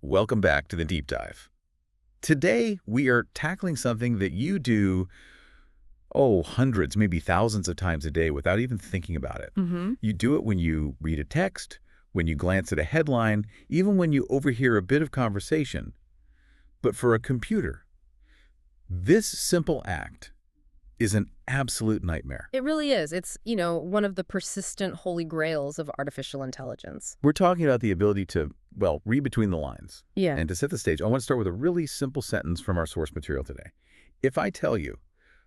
Welcome back to the Deep Dive. Today, we are tackling something that you do, hundreds, maybe thousands of times a day without even thinking about it. You do it when you read a text, when you glance at a headline, even when you overhear a bit of conversation. But for a computer, this simple act is an absolute nightmare. It really is. It's, one of the persistent holy grails of artificial intelligence. We're talking about the ability to, read between the lines. Yeah. And to set the stage, I want to start with a really simple sentence from our source material today. If I tell you,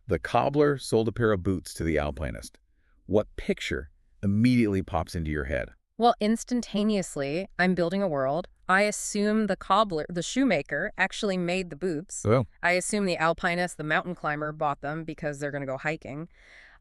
the cobbler sold a pair of boots to the alpinist, what picture immediately pops into your head? Well, instantaneously, I'm building a world. I assume the cobbler, the shoemaker, actually made the boots. Well, I assume the alpinist, the mountain climber, bought them because they're going to go hiking.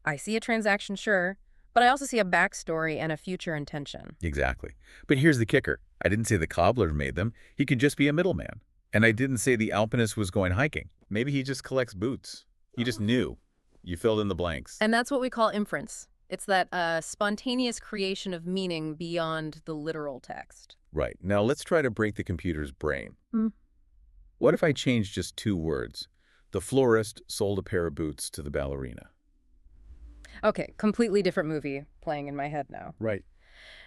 I see a transaction, sure, but I also see a backstory and a future intention. exactly. But here's the kicker. I didn't say the cobbler made them. He could just be a middleman. And I didn't say the alpinist was going hiking. Maybe he just collects boots. He just knew. You filled in the blanks. And that's what we call inference. It's that spontaneous creation of meaning beyond the literal text. Right. Now let's try to break the computer's brain. Hmm. What if I change just two words? The florist sold a pair of boots to the ballerina. Okay, completely different movie playing in my head now. Right.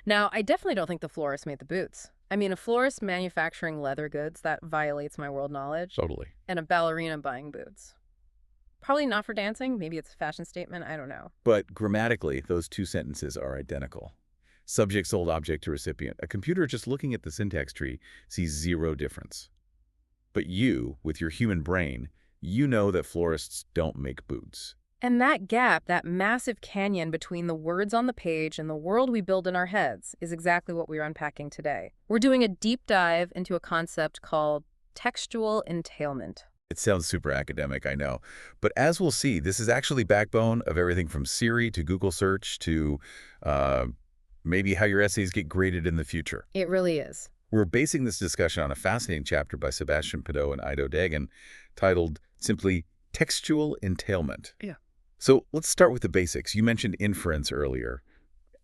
Now, I definitely don't think the florist made the boots. I mean, a florist manufacturing leather goods, that violates my world knowledge. Totally. And a ballerina buying boots. Probably not for dancing. Maybe it's a fashion statement. I don't know. But grammatically, those two sentences are identical. Subject sold object to recipient. A computer just looking at the syntax tree sees zero difference. But you, with your human brain, you know that florists don't make boots. And that gap, that massive canyon between the words on the page and the world we build in our heads, is exactly what we're unpacking today. We're doing a deep dive into a concept called textual entailment. It sounds super academic, I know. But as we'll see, this is actually backbone of everything from Siri to Google search to maybe how your essays get graded in the future. It really is. We're basing this discussion on a fascinating chapter by Sebastian Pideaux and Ido Dagan titled simply Textual Entailment. Yeah. So let's start with the basics. You mentioned inference earlier.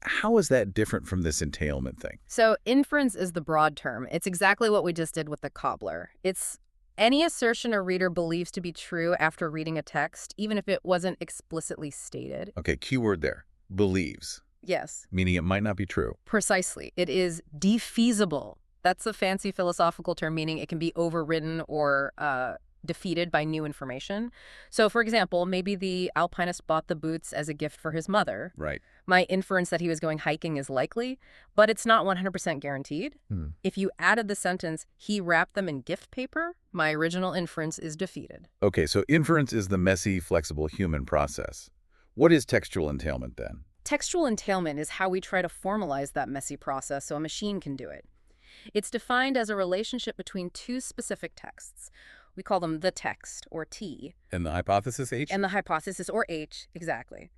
How is that different from this entailment thing? So inference is the broad term. It's exactly what we just did with the cobbler. It's any assertion a reader believes to be true after reading a text, even if it wasn't explicitly stated. Okay, keyword there. Believes. Yes, Meaning it might not be true. precisely. It is defeasible. That's a fancy philosophical term, meaning it can be overridden or defeated by new information. So, for example, maybe the alpinist bought the boots as a gift for his mother. Right. My inference that he was going hiking is likely, but it's not 100% guaranteed. If you added the sentence, he wrapped them in gift paper, my original inference is defeated. Okay, so inference is the messy, flexible human process. What is textual entailment then? Textual entailment is how we try to formalize that messy process so a machine can do it. It's defined as a relationship between two specific texts. We call them the text, or T, And the hypothesis H? and the hypothesis, or H, exactly.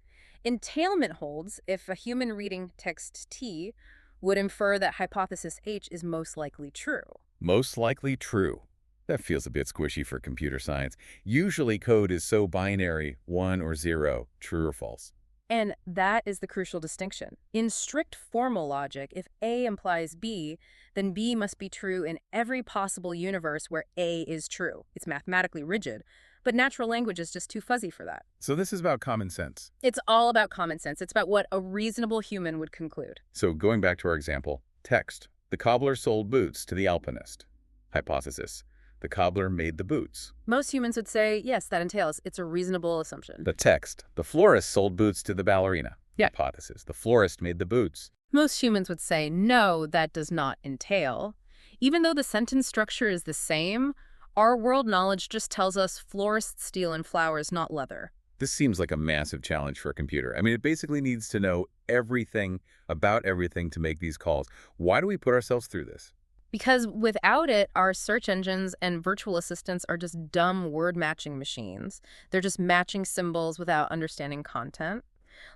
Entailment holds if a human reading text T would infer that hypothesis H is most likely true. Most likely true. That feels a bit squishy for computer science. Usually code is so binary, 1 or 0, true or false. And that is the crucial distinction. In strict formal logic, if A implies B, then B must be true in every possible universe where A is true. It's mathematically rigid, but natural language is just too fuzzy for that. So this is about common sense. It's all about common sense. It's about what a reasonable human would conclude. So going back to our example, text. The cobbler sold boots to the alpinist. Hypothesis. The cobbler made the boots. Most humans would say, yes, that entails. It's a reasonable assumption. The text. The florist sold boots to the ballerina. Yeah. Hypothesis. The florist made the boots. Most humans would say, no, that does not entail. Even though the sentence structure is the same, our world knowledge just tells us florists deal in flowers, not leather. This seems like a massive challenge for a computer. I mean, it basically needs to know everything about everything to make these calls. Why do we put ourselves through this? Because without it, our search engines and virtual assistants are just dumb word matching machines. They're just matching symbols without understanding content.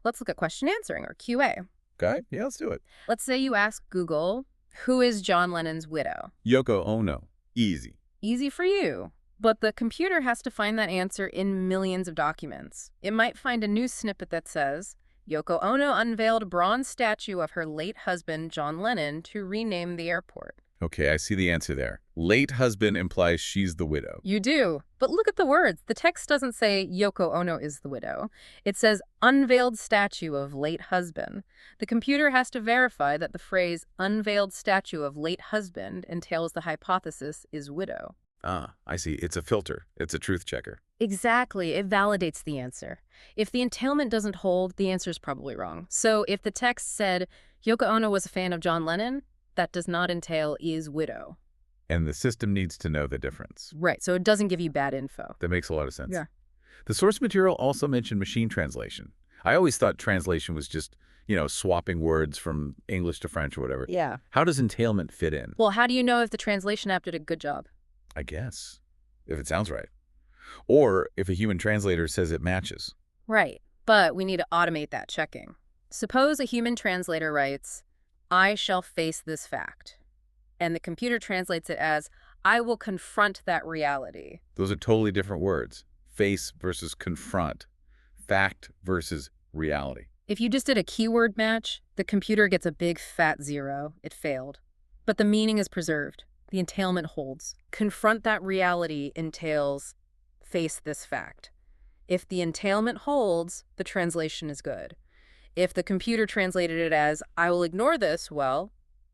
Let's look at question answering, or QA. Okay, yeah, let's do it. Let's say you ask Google, who is John Lennon's widow? Yoko Ono. Easy. Easy for you. But the computer has to find that answer in millions of documents. It might find a news snippet that says, Yoko Ono unveiled a bronze statue of her late husband, John Lennon, to rename the airport. Okay, I see the answer there. Late husband implies she's the widow. You do. But look at the words. The text doesn't say Yoko Ono is the widow. It says unveiled statue of late husband. The computer has to verify that the phrase unveiled statue of late husband entails the hypothesis is widow. Ah, I see. It's a filter. It's a truth checker. Exactly. It validates the answer. If the entailment doesn't hold, the answer is probably wrong. So if the text said Yoko Ono was a fan of John Lennon, that does not entail is widow. And the system needs to know the difference. Right, so it doesn't give you bad info. That makes a lot of sense. Yeah. The source material also mentioned machine translation. I always thought translation was just, swapping words from English to French or whatever. Yeah. How does entailment fit in? Well, how do you know if the translation app did a good job? I guess, if it sounds right. Or if a human translator says it matches. Right, but we need to automate that checking. Suppose a human translator writes, I shall face this fact. And the computer translates it as, I will confront that reality. Those are totally different words. Face versus confront. Fact versus reality. If you just did a keyword match, the computer gets a big fat 0. It failed. But the meaning is preserved. The entailment holds. Confront that reality entails face this fact. If the entailment holds, the translation is good. If the computer translated it as, I will ignore this, well,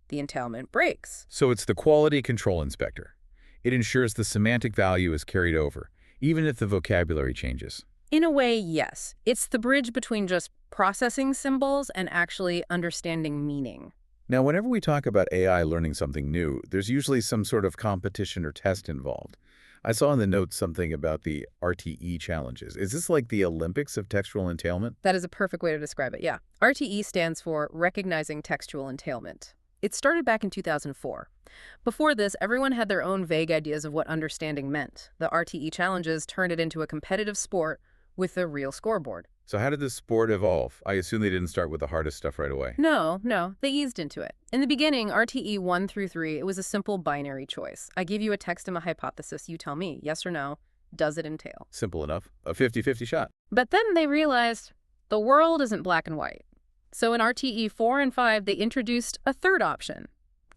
the entailment breaks. So it's the quality control inspector. It ensures the semantic value is carried over, even if the vocabulary changes. In a way, yes. It's the bridge between just processing symbols and actually understanding meaning. Now, whenever we talk about AI learning something new, there's usually some sort of competition or test involved. I saw in the notes something about the RTE challenges. Is this like the Olympics of textual entailment? That is a perfect way to describe it, yeah. RTE stands for Recognizing Textual Entailment. It started back in 2004. Before this, everyone had their own vague ideas of what understanding meant. The RTE challenges turned it into a competitive sport with a real scoreboard. So how did this sport evolve? I assume they didn't start with the hardest stuff right away. No, they eased into it. In the beginning, RTE 1 through 3, it was a simple binary choice. I give you a text and a hypothesis, you tell me, yes or no, does it entail? Simple enough. A 50-50 shot. But then they realized the world isn't black and white. So in RTE 4 and 5, they introduced a third option,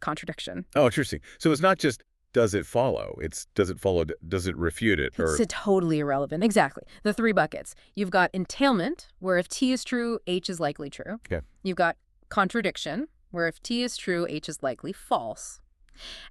contradiction. Oh, interesting. So it's not just does it follow? It's does it follow, does it refute it? It's totally irrelevant. Exactly. The 3 buckets. You've got entailment, where if T is true, H is likely true. Okay. You've got contradiction, where if T is true, H is likely false.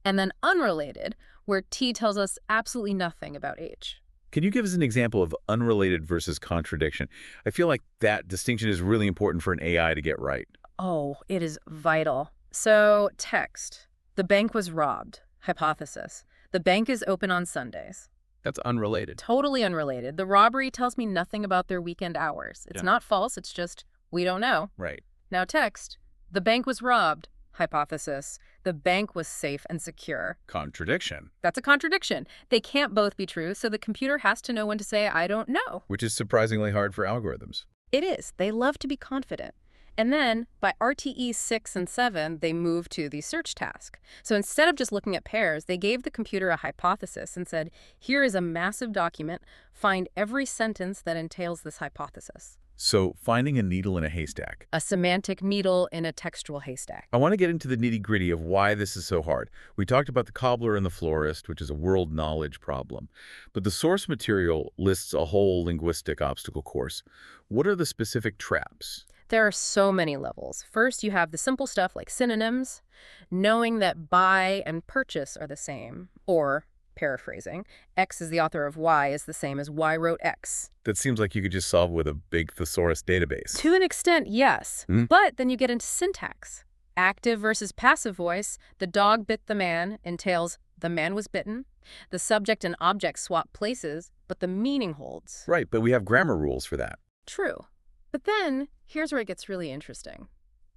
And then unrelated, where T tells us absolutely nothing about H. Can you give us an example of unrelated versus contradiction? I feel like that distinction is really important for an AI to get right. Oh, it is vital. So, text. The bank was robbed. Hypothesis. The bank is open on Sundays. That's unrelated. Totally unrelated. The robbery tells me nothing about their weekend hours. It's not false, it's just, we don't know. Right. Now text. The bank was robbed. Hypothesis. The bank was safe and secure. Contradiction. That's a contradiction. They can't both be true, so the computer has to know when to say, I don't know. Which is surprisingly hard for algorithms. It is. They love to be confident. And then, by RTE 6 and 7, they moved to the search task. So instead of just looking at pairs, they gave the computer a hypothesis and said, here is a massive document. Find every sentence that entails this hypothesis. So finding a needle in a haystack. A semantic needle in a textual haystack. I want to get into the nitty-gritty of why this is so hard. We talked about the cobbler and the florist, which is a world knowledge problem. But the source material lists a whole linguistic obstacle course. What are the specific traps? There are so many levels. First, you have the simple stuff like synonyms, knowing that buy and purchase are the same, or, paraphrasing, X is the author of Y is the same as Y wrote X. That seems like you could just solve with a big thesaurus database. To an extent, yes. But then you get into syntax. Active versus passive voice, the dog bit the man entails the man was bitten. The subject and object swap places, but the meaning holds. Right, but we have grammar rules for that. True. But then, here's where it gets really interesting.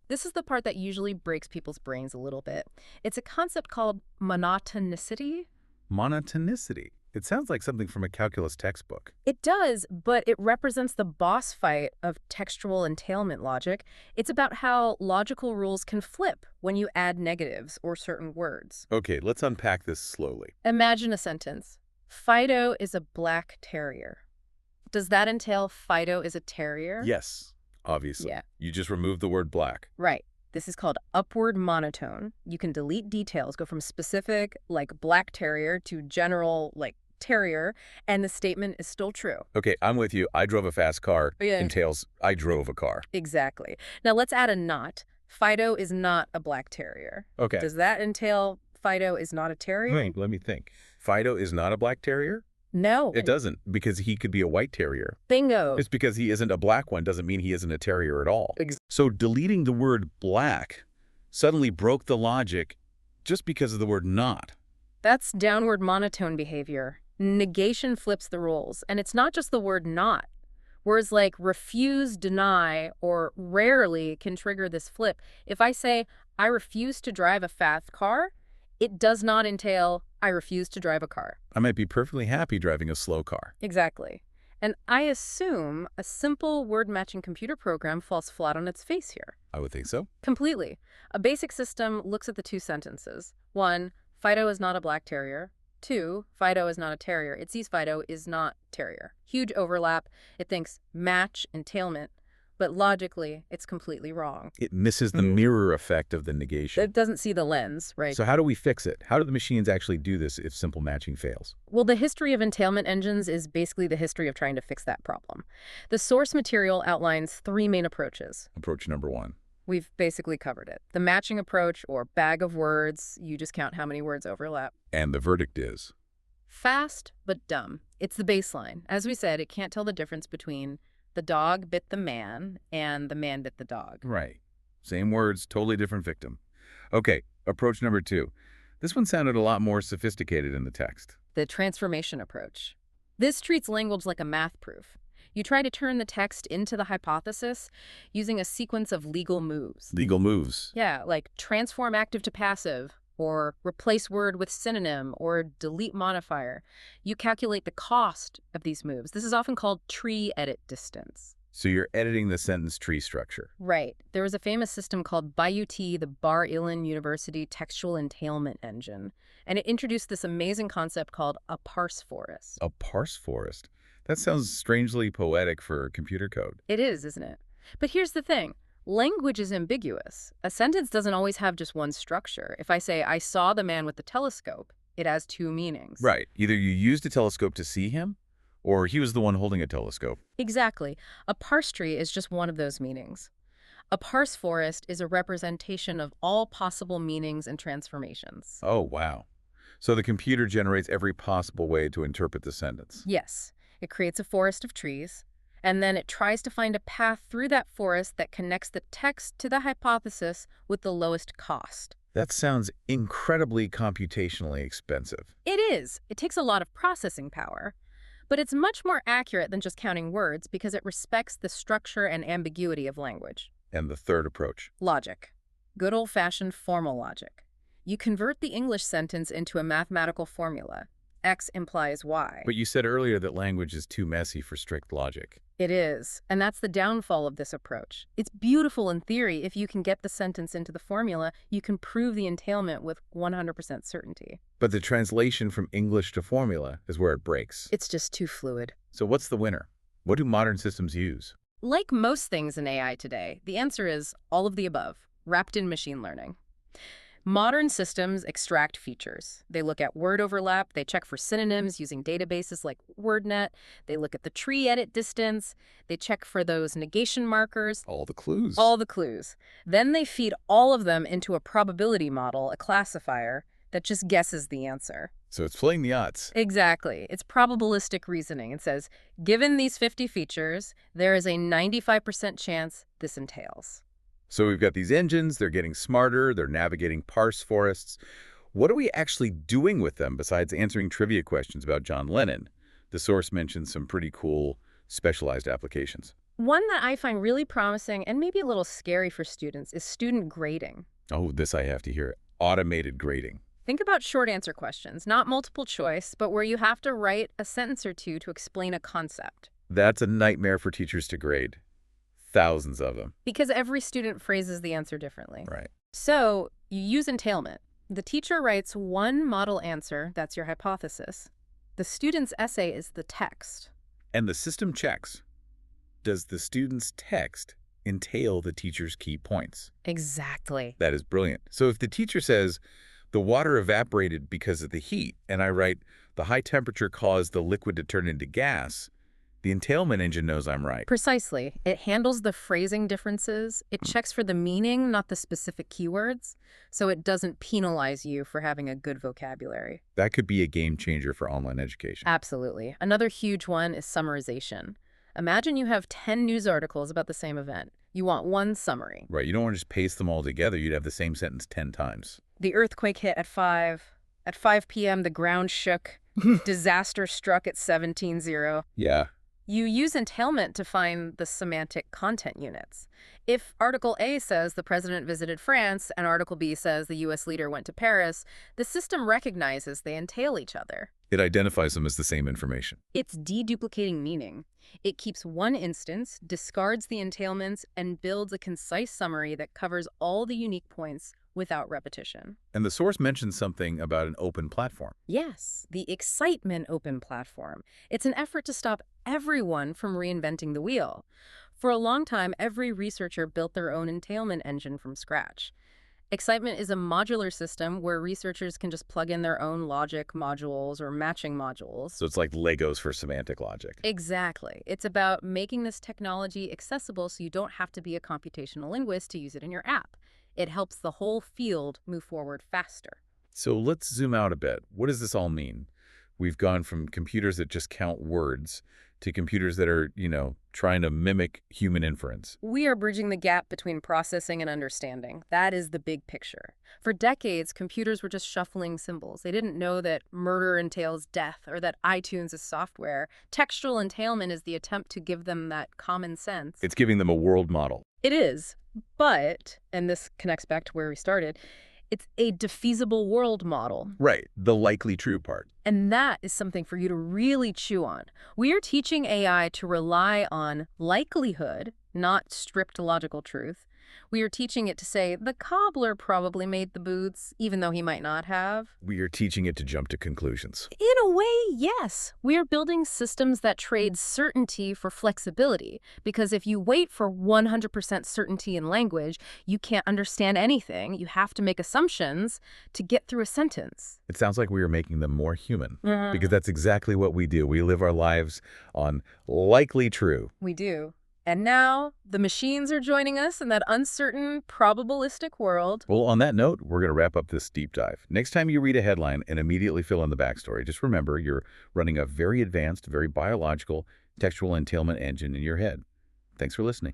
This is the part that usually breaks people's brains a little bit. It's a concept called monotonicity. Monotonicity. It sounds like something from a calculus textbook. It does, but it represents the boss fight of textual entailment logic. It's about how logical rules can flip when you add negatives or certain words. Okay, let's unpack this slowly. Imagine a sentence. Fido is a black terrier. Does that entail Fido is a terrier? Yes, obviously. Yeah. You just removed the word black. Right. This is called upward monotone. You can delete details, go from specific, like black terrier, to general, like terrier, and the statement is still true. Okay, I'm with you. I drove a fast car Yeah. entails I drove a car. Exactly. Now let's add a not. Fido is not a black terrier. Okay. Does that entail Fido is not a terrier? Wait, let me think. Fido is not a black terrier? No. It doesn't, because he could be a white terrier. Bingo. It's because he isn't a black one doesn't mean he isn't a terrier at all. Ex- So deleting the word black suddenly broke the logic just because of the word not. That's downward monotone behavior. Negation flips the roles, and it's not just the word not. Words like refuse, deny, or rarely can trigger this flip. If I say, I refuse to drive a fast car, it does not entail, I refuse to drive a car. I might be perfectly happy driving a slow car. Exactly. And I assume a simple word-matching computer program falls flat on its face here. I would think so. Completely. A basic system looks at the two sentences. 1, Fido is not a black terrier. 2, Fido is not a terrier. It sees Fido is not terrier. Huge overlap. It thinks match, entailment. But logically, it's completely wrong. It misses the mirror effect of the negation. It doesn't see the lens, right? So how do we fix it? How do the machines actually do this if simple matching fails? Well, the history of entailment engines is basically the history of trying to fix that problem. The source material outlines 3 main approaches. Approach number 1. We've basically covered it. The matching approach, or bag of words, you just count how many words overlap. And the verdict is? Fast, but dumb. It's the baseline. As we said, it can't tell the difference between the dog bit the man and the man bit the dog. Right. Same words, totally different victim. Okay, approach number 2. This one sounded a lot more sophisticated in the text. The transformation approach. This treats language like a math proof. You try to turn the text into the hypothesis using a sequence of legal moves. Legal moves. Yeah, like transform active to passive, or replace word with synonym, or delete modifier. You calculate the cost of these moves. This is often called tree edit distance. So you're editing the sentence tree structure. Right. There was a famous system called BIUT, the Bar Ilan University Textual Entailment Engine, and it introduced this amazing concept called a parse forest. A parse forest? That sounds strangely poetic for computer code. It is, isn't it? But here's the thing. Language is ambiguous. A sentence doesn't always have just one structure. If I say, I saw the man with the telescope, it has 2 meanings. Right. Either you used a telescope to see him, or he was the one holding a telescope. Exactly. A parse tree is just one of those meanings. A parse forest is a representation of all possible meanings and transformations. Oh, wow. So the computer generates every possible way to interpret the sentence. Yes. It creates a forest of trees, and then it tries to find a path through that forest that connects the text to the hypothesis with the lowest cost. That sounds incredibly computationally expensive. It is. It takes a lot of processing power. But it's much more accurate than just counting words because it respects the structure and ambiguity of language. And the third approach? Logic. Good old-fashioned formal logic. You convert the English sentence into a mathematical formula. X implies Y. But you said earlier that language is too messy for strict logic. It is, and that's the downfall of this approach. It's beautiful in theory. If you can get the sentence into the formula, you can prove the entailment with 100% certainty. But the translation from English to formula is where it breaks. It's just too fluid. So what's the winner? What do modern systems use? Like most things in AI today, the answer is all of the above, wrapped in machine learning. Modern systems extract features. They look at word overlap, they check for synonyms using databases like WordNet, they look at the tree edit distance, they check for those negation markers. All the clues. All the clues. Then they feed all of them into a probability model, a classifier, that just guesses the answer. So it's playing the odds. Exactly. It's probabilistic reasoning. It says, given these 50 features, there is a 95% chance this entails. So we've got these engines, they're getting smarter, they're navigating parse forests. What are we actually doing with them besides answering trivia questions about John Lennon? The source mentions some pretty cool specialized applications. One that I find really promising and maybe a little scary for students is student grading. Oh, this I have to hear. Automated grading. Think about short answer questions, not multiple choice, but where you have to write a sentence or two to explain a concept. That's a nightmare for teachers to grade. Thousands of them. Because every student phrases the answer differently. Right. So you use entailment. The teacher writes one model answer, that's your hypothesis. The student's essay is the text. And the system checks. Does the student's text entail the teacher's key points. Exactly. That is brilliant. So if the teacher says, the water evaporated because of the heat, and I write, the high temperature caused the liquid to turn into gas, the entailment engine knows I'm right. Precisely. It handles the phrasing differences. It checks for the meaning, not the specific keywords, so it doesn't penalize you for having a good vocabulary. That could be a game changer for online education. Absolutely. Another huge one is summarization. Imagine you have 10 news articles about the same event. You want one summary. Right, you don't want to just paste them all together. You'd have the same sentence 10 times. The earthquake hit at 5. At 5 p.m., the ground shook. Disaster struck at 17:0. Yeah. You use entailment to find the semantic content units. If Article A says the president visited France and Article B says the U.S. leader went to Paris, the system recognizes they entail each other. It identifies them as the same information. It's deduplicating meaning. It keeps one instance, discards the entailments, and builds a concise summary that covers all the unique points without repetition. And the source mentions something about an open platform. Yes, the Excitement Open Platform. It's an effort to stop everyone from reinventing the wheel. For a long time, every researcher built their own entailment engine from scratch. Excitement is a modular system where researchers can just plug in their own logic modules or matching modules. So it's like Legos for semantic logic. Exactly. It's about making this technology accessible so you don't have to be a computational linguist to use it in your app. It helps the whole field move forward faster. So let's zoom out a bit. What does this all mean? We've gone from computers that just count words to computers that are, trying to mimic human inference. We are bridging the gap between processing and understanding. That is the big picture. For decades, computers were just shuffling symbols. They didn't know that murder entails death or that iTunes is software. Textual entailment is the attempt to give them that common sense. It's giving them a world model. It is, but, and this connects back to where we started, it's a defeasible world model. Right, the likely true part. And that is something for you to really chew on. We are teaching AI to rely on likelihood, not strict logical truth. We are teaching it to say, the cobbler probably made the boots, even though he might not have. We are teaching it to jump to conclusions. In a way, yes. We are building systems that trade certainty for flexibility. Because if you wait for 100% certainty in language, you can't understand anything. You have to make assumptions to get through a sentence. It sounds like we are making them more human, because that's exactly what we do. We live our lives on likely true. We do. And now, the machines are joining us in that uncertain, probabilistic world. Well, on that note, we're going to wrap up this deep dive. Next time you read a headline and immediately fill in the backstory, just remember you're running a very advanced, very biological textual entailment engine in your head. Thanks for listening.